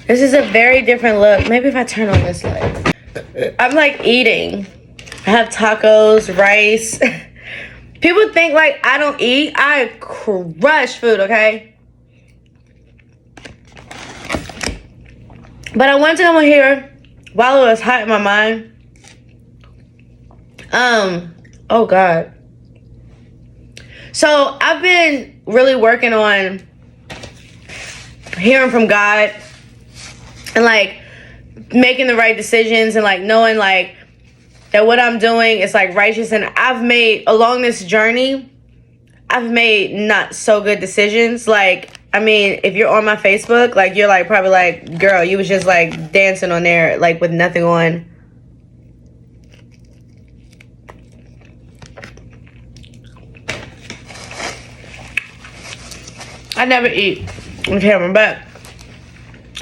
This is a very different look. Maybe if I turn on this light. I'm like eating. I have tacos, rice. People think like I don't eat. I crush food, okay? But I wanted to come on here while it was hot in my mind. Oh God. So I've been really working on hearing from God and like making the right decisions and like knowing like that what I'm doing is like righteous. And I've made along this journey, I've made not so good decisions. Like, I mean, if you're on my Facebook, like you're like probably like, girl, you was just like dancing on there like with nothing on. I never eat on camera, but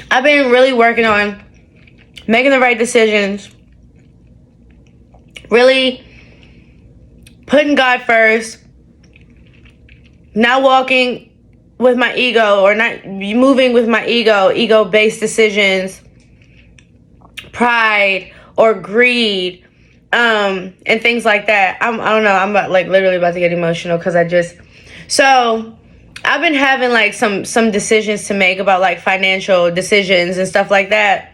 I've been really working on making the right decisions, really putting God first, not walking with my ego or not moving with my ego-based decisions, pride or greed, and things like that. I don't know. I'm literally about to get emotional because so I've been having like some decisions to make about like financial decisions and stuff like that,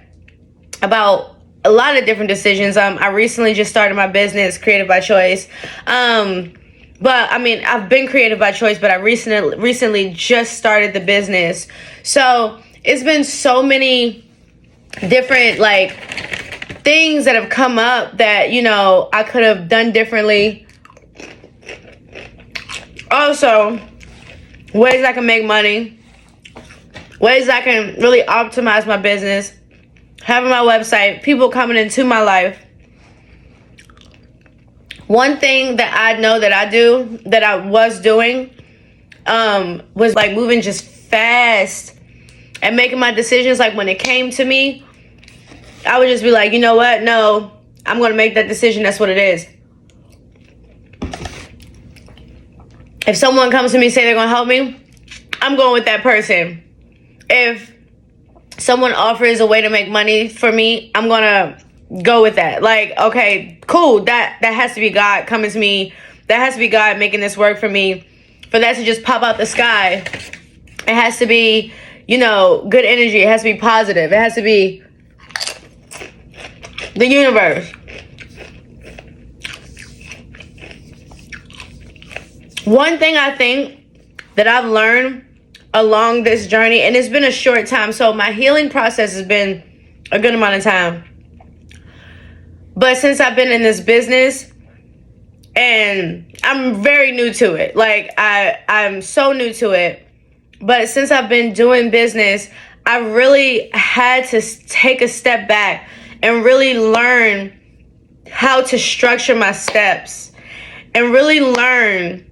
about a lot of different decisions. I recently just started my business, Creative by Choice. But I mean, I've been creative by choice, but I recently just started the business. So it's been so many different like things that have come up that, you know, I could have done differently. Also, ways I can make money, ways I can really optimize my business, having my website, people coming into my life. One thing that I know that I was doing, was like moving just fast and making my decisions. Like when it came to me, I would just be like, you know what? No, I'm going to make that decision. That's what it is. If someone comes to me, say they're going to help me, I'm going with that person. If someone offers a way to make money for me, I'm going to go with that. Like, okay, cool. That has to be God coming to me. That has to be God making this work for me. For that to just pop out the sky, it has to be, you know, good energy. It has to be positive. It has to be the universe. One thing I think that I've learned along this journey, and it's been a short time, so my healing process has been a good amount of time. But since I've been in this business, and I'm very new to it, like I'm so new to it, but since I've been doing business, I really had to take a step back and really learn how to structure my steps and really learn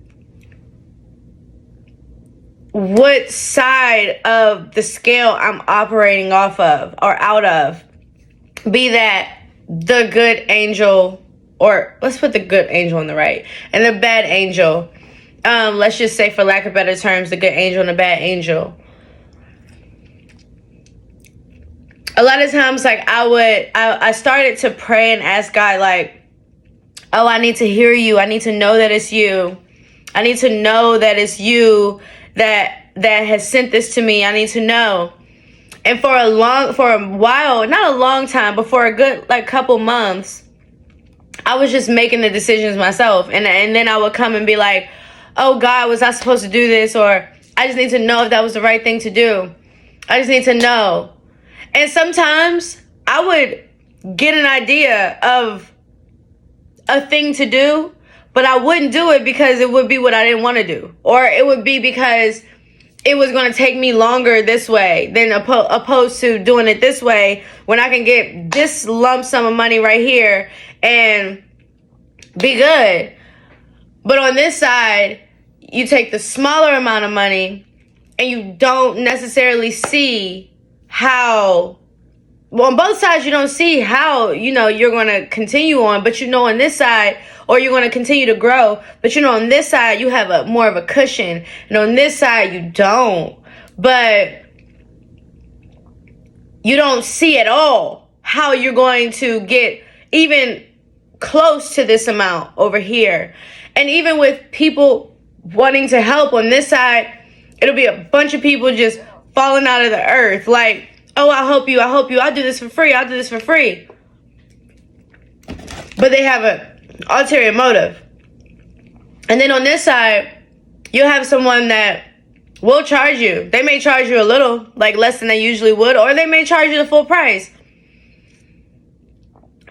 what side of the scale I'm operating off of or out of. Be that the good angel, or let's put the good angel on the right and the bad angel. Let's just say, for lack of better terms, the good angel and the bad angel. A lot of times, like I started to pray and ask God, like, oh, I need to hear you. I need to know that it's you. I need to know that it's you that has sent this to me. I need to know. And for a while, not a long time, but for a good like couple months, I was just making the decisions myself. And then I would come and be like, oh God, was I supposed to do this? Or I just need to know if that was the right thing to do. I just need to know. And sometimes I would get an idea of a thing to do, but I wouldn't do it because it would be what I didn't want to do. Or it would be because it was going to take me longer this way than opposed to doing it this way, when I can get this lump sum of money right here and be good. But on this side, you take the smaller amount of money and you don't necessarily see how, well, on both sides, you don't see how, you know, you're going to continue on, but you know, on this side, or you're going to continue to grow, but you know, on this side, you have a more of a cushion, and on this side, you don't. But you don't see at all how you're going to get even close to this amount over here. And even with people wanting to help on this side, it'll be a bunch of people just falling out of the earth. Like, oh, I'll help you. I'll do this for free. I'll do this for free. But they have an ulterior motive. And then on this side, you'll have someone that will charge you. They may charge you a little, like less than they usually would, or they may charge you the full price.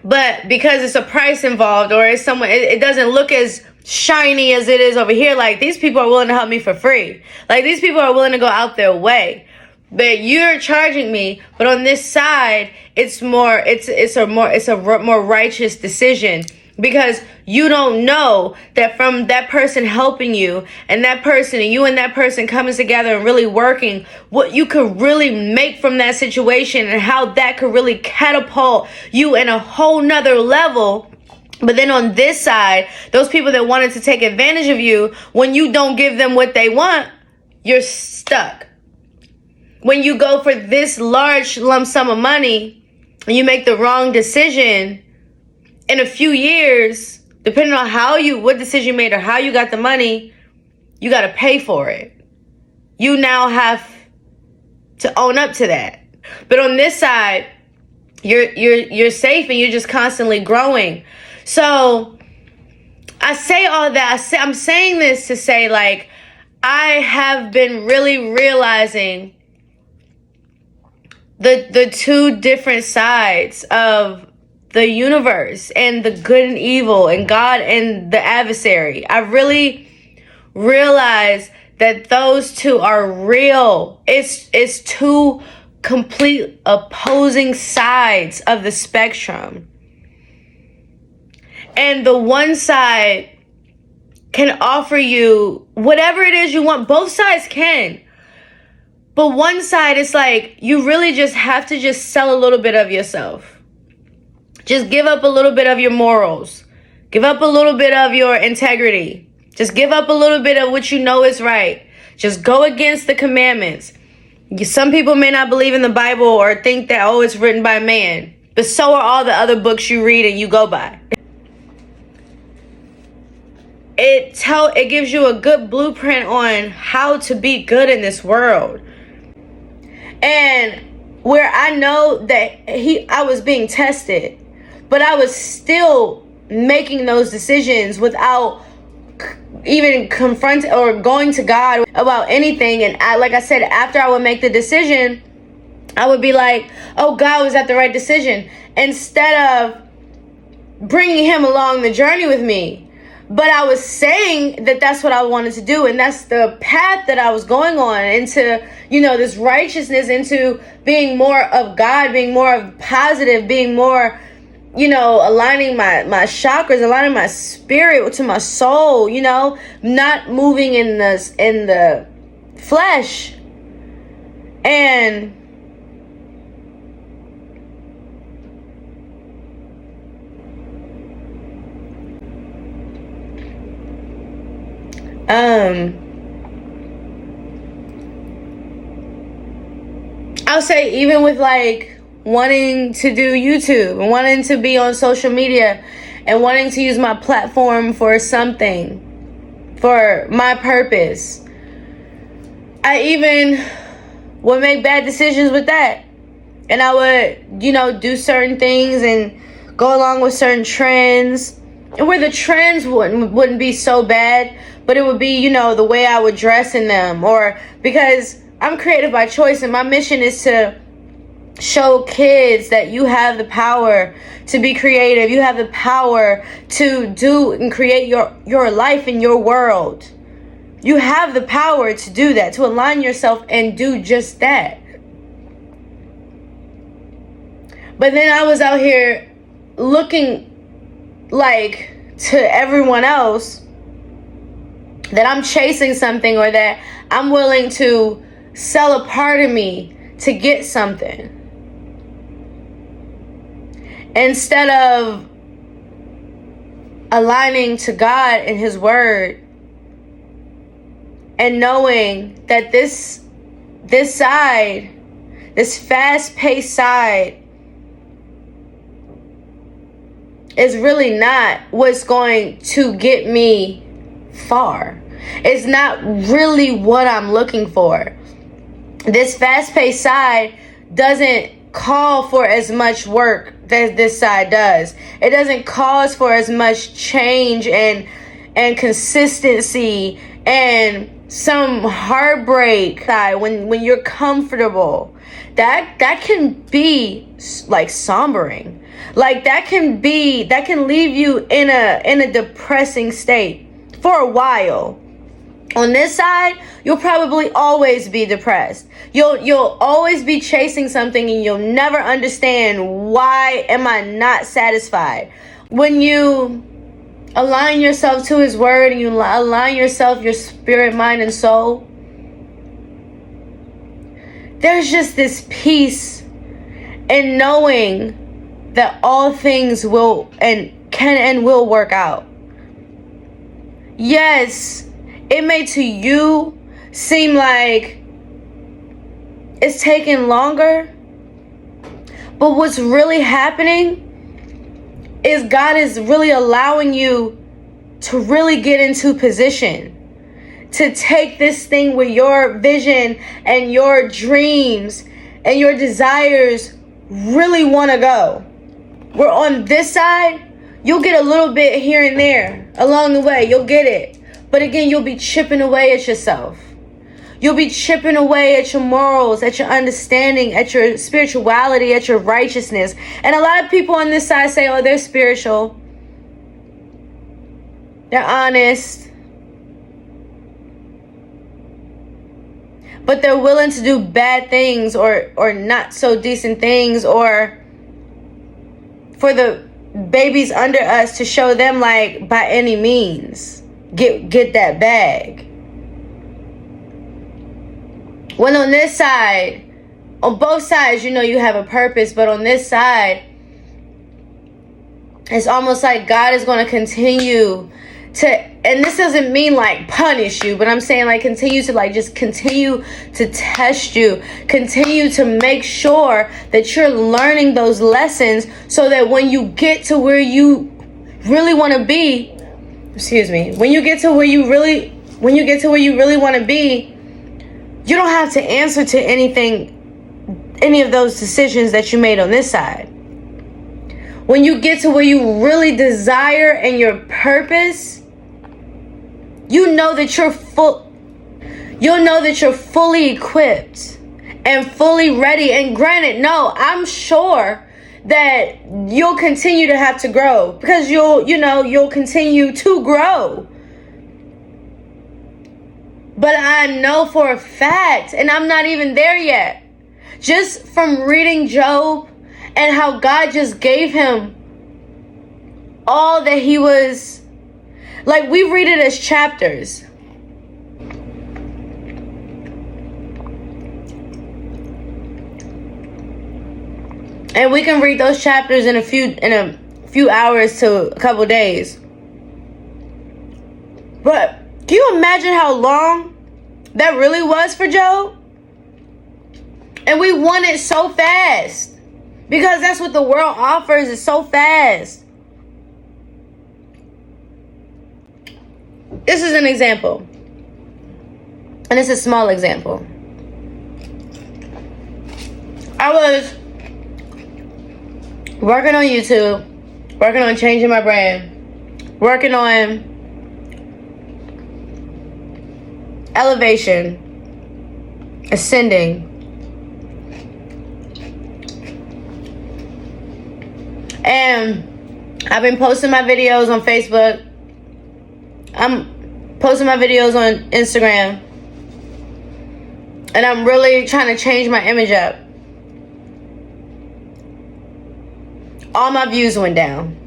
But because it's a price involved, or it's someone, it doesn't look as shiny as it is over here. Like, these people are willing to help me for free. Like, these people are willing to go out their way. But you're charging me, but on this side, it's a more righteous decision, because you don't know that from that person helping you and that person and you and that person coming together and really working, what you could really make from that situation and how that could really catapult you in a whole nother level. But then on this side, those people that wanted to take advantage of you, when you don't give them what they want, you're stuck. When you go for this large lump sum of money and you make the wrong decision, in a few years, depending on what decision you made or how you got the money, you got to pay for it. You now have to own up to that. But on this side, you're safe and you're just constantly growing. So I say all that. I'm saying this to say, like, I have been really realizing the two different sides of the universe, and the good and evil, and God and the adversary. I really realized that those two are real. It's two complete opposing sides of the spectrum. And the one side can offer you whatever it is you want. Both sides can. But one side, it's like, you really just have to just sell a little bit of yourself. Just give up a little bit of your morals. Give up a little bit of your integrity. Just give up a little bit of what you know is right. Just go against the commandments. Some people may not believe in the Bible or think that, oh, it's written by man. But so are all the other books you read and you go by. It gives you a good blueprint on how to be good in this world. And where I know that I was being tested, but I was still making those decisions without even confronting or going to God about anything. And like I said, after I would make the decision, I would be like, oh, God, was that the right decision? Instead of bringing him along the journey with me. But I was saying that that's what I wanted to do. And that's the path that I was going on into, this righteousness, into being more of God, being more of positive, being more, aligning my chakras, aligning my spirit to my soul, not moving in the flesh. And I'll say, even with like wanting to do YouTube and wanting to be on social media and wanting to use my platform for something, for my purpose, I even would make bad decisions with that. And I would, do certain things and go along with certain trends. And where the trends wouldn't be so bad, but it would be, the way I would dress in them. Or because I'm creative by choice, and my mission is to show kids that you have the power to be creative. You have the power to do and create your life and your world. You have the power to do that, to align yourself and do just that. But then I was out here looking like to everyone else that I'm chasing something, or that I'm willing to sell a part of me to get something, instead of aligning to God and his word, and knowing that this side this fast-paced side is really not what's going to get me far. It's not really what I'm looking for. This fast-paced side doesn't call for as much work that this side does. It doesn't cause for as much change and consistency and some heartbreak when you're comfortable. That can be like sombering. Like that can leave you in a depressing state for a while. On this side, you'll probably always be depressed. You'll always be chasing something and you'll never understand, why am I not satisfied? When you align yourself to his word and you align yourself, your spirit, mind, and soul, there's just this peace in knowing that all things will and can and will work out. Yes, it may to you seem like it's taking longer, but what's really happening is God is really allowing you to really get into position to take this thing where your vision and your dreams and your desires really want to go. Where on this side, you'll get a little bit here and there along the way. You'll get it. But again, you'll be chipping away at yourself. You'll be chipping away at your morals, at your understanding, at your spirituality, at your righteousness. And a lot of people on this side say, oh, they're spiritual. They're honest. But they're willing to do bad things or not so decent things, or for the babies under us to show them, like, by any means, get that bag. When on this side, on both sides, you know you have a purpose, but on this side, it's almost like God is going to continue to, and this doesn't mean like punish you, but I'm saying like continue to like just continue to test you, continue to make sure that you're learning those lessons so that when you get to where you really want to be, when you get to where you really want to be, you don't have to answer to any of those decisions that you made on this side. When you get to where you really desire and your purpose, you'll know that you're fully equipped and fully ready. And granted, no, I'm sure that you'll continue to have to grow, because you'll continue to grow. But I know for a fact, and I'm not even there yet, just from reading Job and how God just gave him all that he was, like, we read it as chapters. And we can read those chapters in a few hours to a couple days. But can you imagine how long that really was for Job? And we want it so fast, because that's what the world offers, is so fast. This is an example. And it's a small example. I was working on YouTube, working on changing my brand, working on elevation, ascending. And I've been posting my videos on Facebook. I'm posting my videos on Instagram. And I'm really trying to change my image up. All my views went down.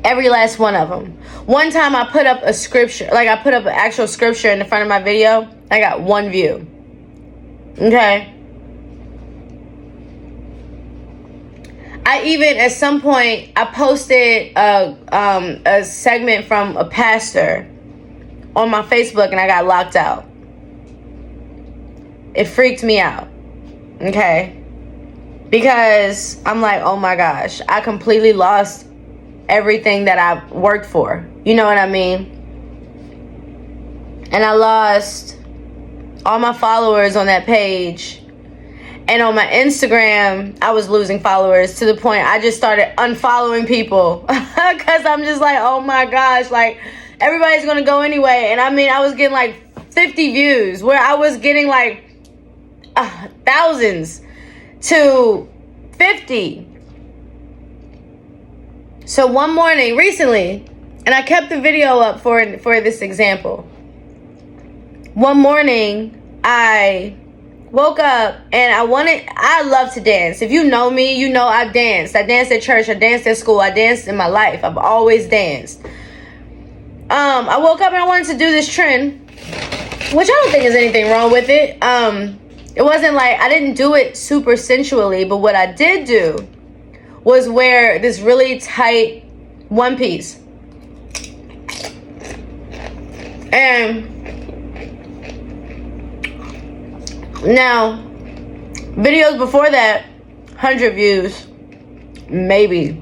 Every last one of them. One time I put up a scripture, like I put up an actual scripture in the front of my video. I got 1 view. Okay. I even, at some point, I posted a segment from a pastor on my Facebook, and I got locked out. It freaked me out. Okay? Because I'm like, oh my gosh, I completely lost everything that I worked for. You know what I mean? And I lost all my followers on that page. And on my Instagram, I was losing followers to the point I just started unfollowing people. Because I'm just like, oh my gosh, like, everybody's going to go anyway. And I mean, I was getting like 50 views where I was getting like thousands to 50. So one morning recently, and I kept the video up for this example. One morning, I woke up and I love to dance. If you know me, you know I've danced. I danced at church, I danced at school, I danced in my life. I've always danced. I woke up and I wanted to do this trend, which I don't think there's anything wrong with it. It wasn't like, I didn't do it super sensually, but what I did do was wear this really tight one piece. And now, videos before that, 100 views, maybe.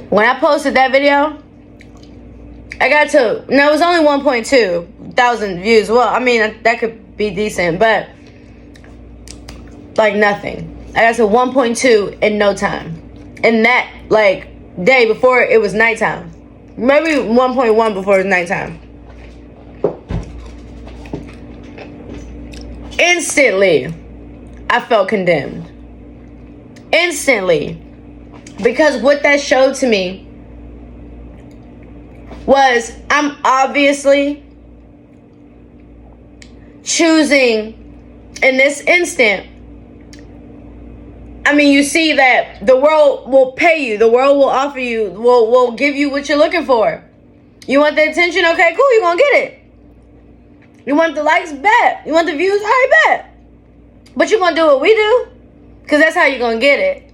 When I posted that video, I got to, no, it was only 1.2 thousand views. Well, I mean, that could be decent, but like nothing. I got to 1.2 in no time. In that, like, day before it was nighttime. Maybe 1.1 before it was nighttime. Instantly, I felt condemned. Instantly. Because what that showed to me was I'm obviously choosing in this instant. I mean, you see that the world will pay you. The world will offer you, will give you what you're looking for. You want the attention? Okay, cool, you're going to get it. You want the likes? Bet. You want the views? All right, bet. But you're going to do what we do, because that's how you're going to get it.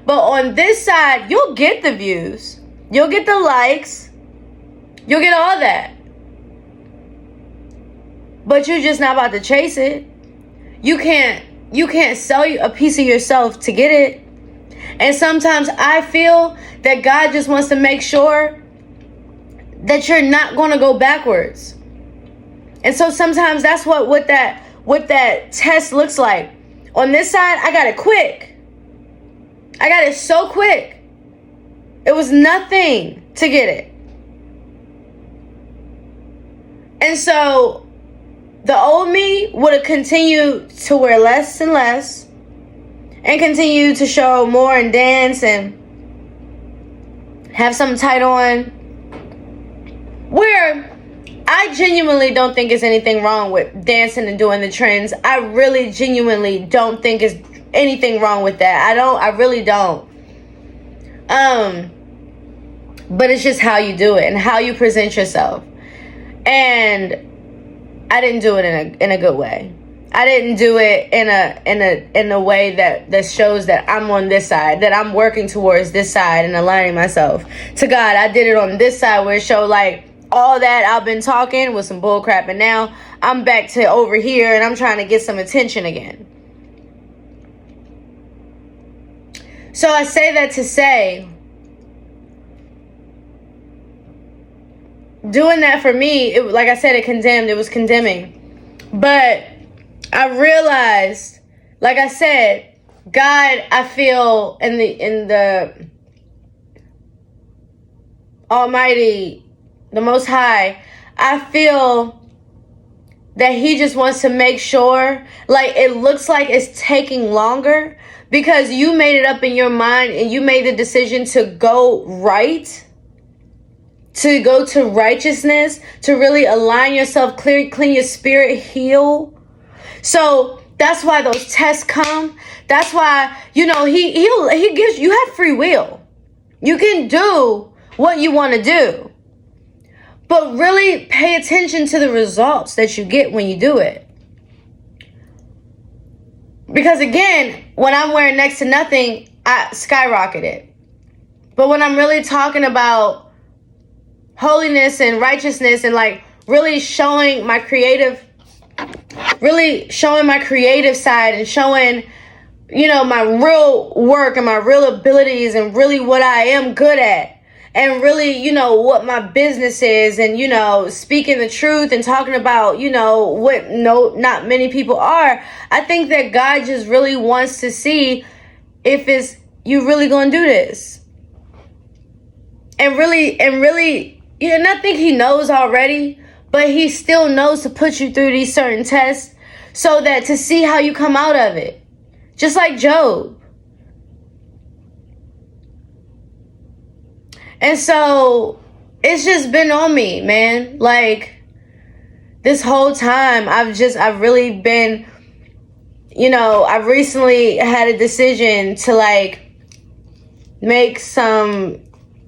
But on this side, you'll get the views. You'll get the likes. You'll get all that. But you're just not about to chase it. You can't sell a piece of yourself to get it. And sometimes I feel that God just wants to make sure that you're not going to go backwards. And so sometimes that's what that test looks like. On this side, I got it quick. I got it so quick. It was nothing to get it. And so the old me would have continued to wear less and less and continue to show more and dance and have something tight on. Where I genuinely don't think there's anything wrong with dancing and doing the trends. I really genuinely don't think there's anything wrong with that. I really don't. But it's just how you do it and how you present yourself. And I didn't do it in a good way. I didn't do it in a way that shows that I'm on this side, that I'm working towards this side and aligning myself to God. I did it on this side where it showed like all that I've been talking was some bull crap, and now I'm back to over here and I'm trying to get some attention again. So I say that to say, doing that for me, like I said, it was condemning. But I realized, like I said, God, I feel in the Almighty, the Most High, I feel that He just wants to make sure, like, it looks like it's taking longer because you made it up in your mind and you made the decision to go right, to go to righteousness, to really align yourself, clean your spirit, heal. So that's why those tests come. That's why, He gives you have free will. You can do what you want to do. But really pay attention to the results that you get when you do it. Because again, when I'm wearing next to nothing, I skyrocketed. But when I'm really talking about holiness and righteousness and like really showing my creative really showing my creative side and showing, you know, my real work and my real abilities and really what I am good at. And really, you know, what my business is, and, you know, speaking the truth and talking about, you know, what not many people are. I think that God just really wants to see if it's you really gonna do this. And really, you know, and I think he knows already, but he still knows to put you through these certain tests so that to see how you come out of it. Just like Job. And so it's just been on me, man. Like, this whole time, I've really been, you know, I've recently had a decision to, like, make some,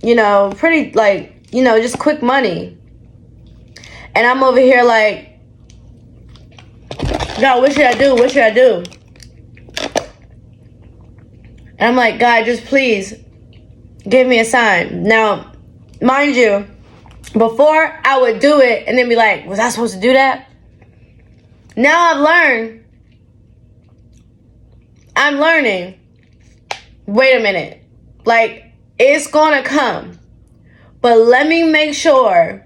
you know, pretty, like, you know, just quick money. And I'm over here like, God, what should I do? What should I do? And I'm like, God, just please give me a sign. Now, mind you, before I would do it and then be like, was I supposed to do that? Now I'm learning. Wait a minute. Like, it's gonna come. But let me make sure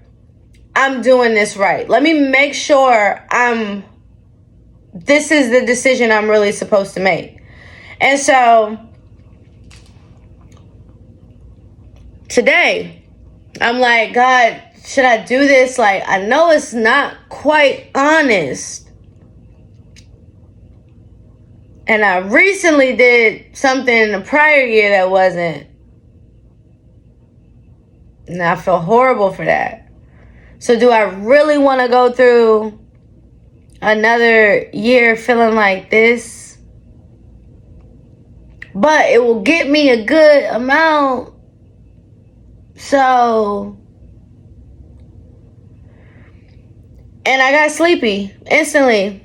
I'm doing this right. Let me make sure this is the decision I'm really supposed to make. And so today, I'm like, God, should I do this? Like, I know it's not quite honest. And I recently did something in the prior year that wasn't. And I feel horrible for that. So do I really want to go through another year feeling like this? But it will get me a good amount. So, and I got sleepy instantly.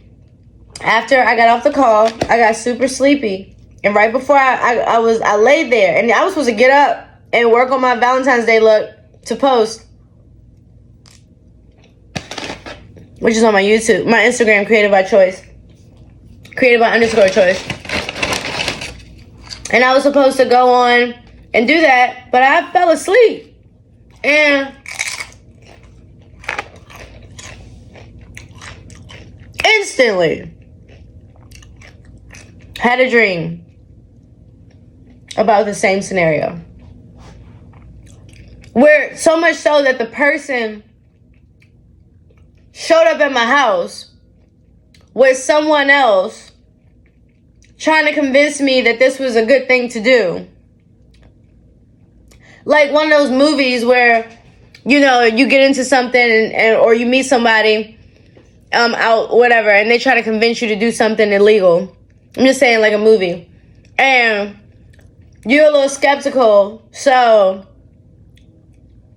After I got off the call, I got super sleepy. And right before I laid there, and I was supposed to get up and work on my Valentine's Day look to post, which is on my YouTube, my Instagram, Creative by Choice, Creative by _choice. And I was supposed to go on and do that, but I fell asleep. And instantly had a dream about the same scenario. Where so much so that the person showed up at my house with someone else trying to convince me that this was a good thing to do. Like one of those movies where, you know, you get into something and or you meet somebody out, whatever, and they try to convince you to do something illegal. I'm just saying, like a movie. And you're a little skeptical, so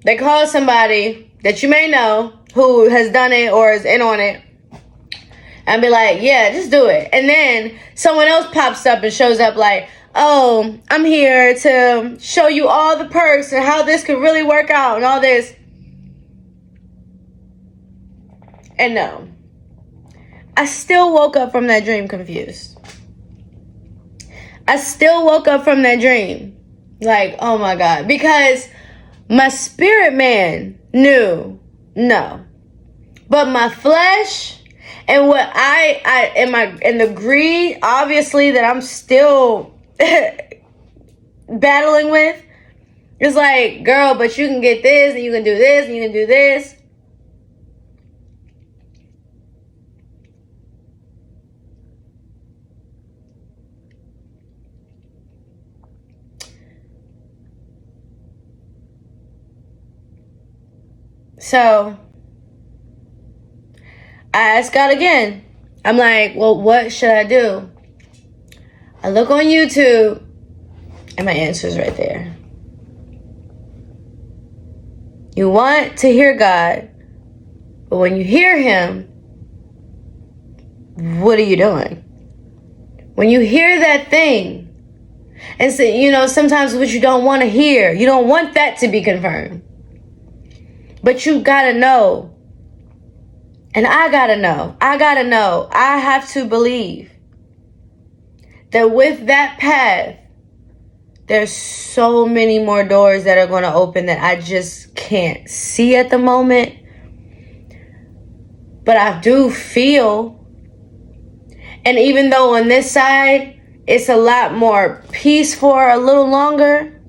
they call somebody that you may know who has done it or is in on it and be like, yeah, just do it. And then someone else pops up and shows up like, oh, I'm here to show you all the perks and how this could really work out and all this. And no, I still woke up from that dream confused. I still woke up from that dream like, oh my God, because my spirit man knew no, but my flesh and what and the greed, obviously, that I'm still battling with, is like, girl, but you can get this and you can do this and you can do this. So I asked God again. I'm like, well, what should I do? I look on YouTube and my answer is right there. You want to hear God, but when you hear him, what are you doing? When you hear that thing, and so, you know, sometimes what you don't want to hear, you don't want that to be confirmed. But you gotta know And I gotta know, I have to believe that with that path, there's so many more doors that are going to open that I just can't see at the moment. But I do feel, and even though on this side, it's a lot more peace for a little longer,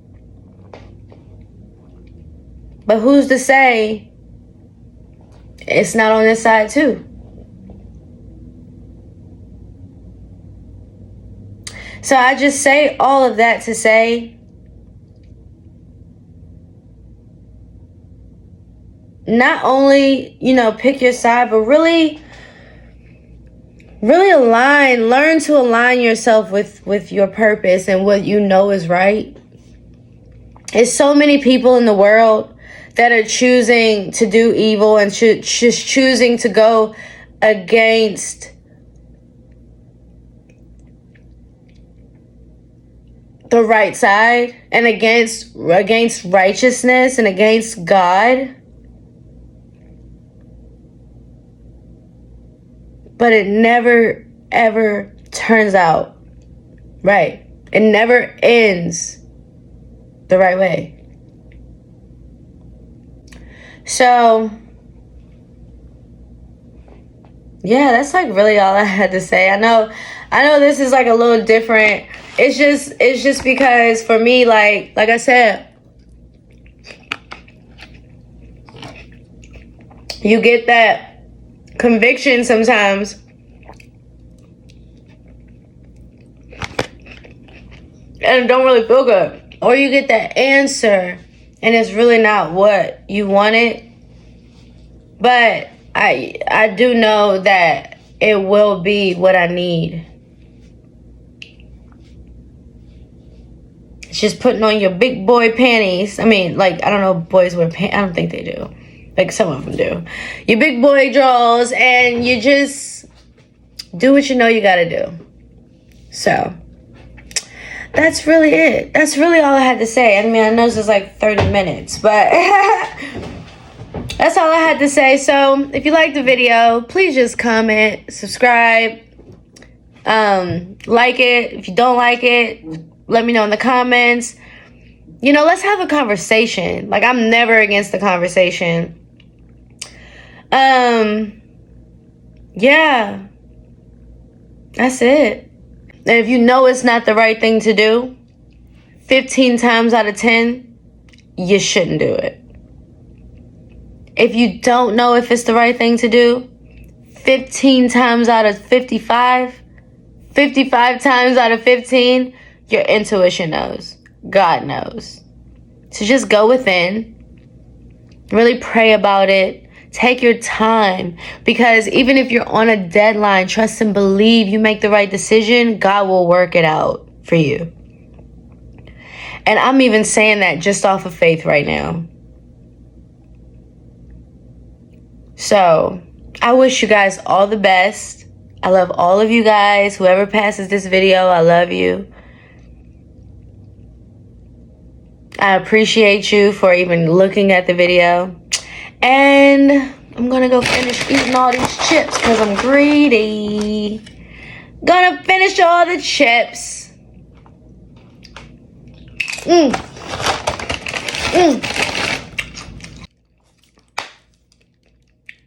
but who's to say it's not on this side too? So I just say all of that to say, not only, pick your side, but really learn to align yourself with your purpose and what you know is right. There's so many people in the world that are choosing to do evil and just choosing to go against the right side and against righteousness and against God. But it never, ever turns out right. It never ends the right way. So, yeah, that's like really all I had to say. I know this is like a little different. It's just because for me, like I said, you get that conviction sometimes, and it don't really feel good. Or you get that answer and it's really not what you wanted. But I do know that it will be what I need. It's just putting on your big boy panties. I mean, like, I don't know if boys wear pants. I don't think they do. Like, some of them do. Your big boy drawers, and you just do what you know you gotta do. So, that's really it. That's really all I had to say. I mean, I know this is like 30 minutes, but that's all I had to say. So, if you liked the video, please just comment, subscribe, like it. If you don't like it, let me know in the comments. Let's have a conversation. Like, I'm never against the conversation. Yeah. That's it. And if you know it's not the right thing to do, 15 times out of 10, you shouldn't do it. If you don't know if it's the right thing to do, 15 times out of 55 times out of 15, your intuition knows. God knows. So just go within. Really pray about it. Take your time. Because even if you're on a deadline, trust and believe you make the right decision, God will work it out for you. And I'm even saying that just off of faith right now. So, I wish you guys all the best. I love all of you guys. Whoever passes this video, I love you. I appreciate you for even looking at the video. And I'm gonna go finish eating all these chips because I'm greedy. Gonna finish all the chips.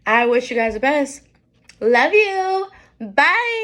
I wish you guys the best. Love you. Bye.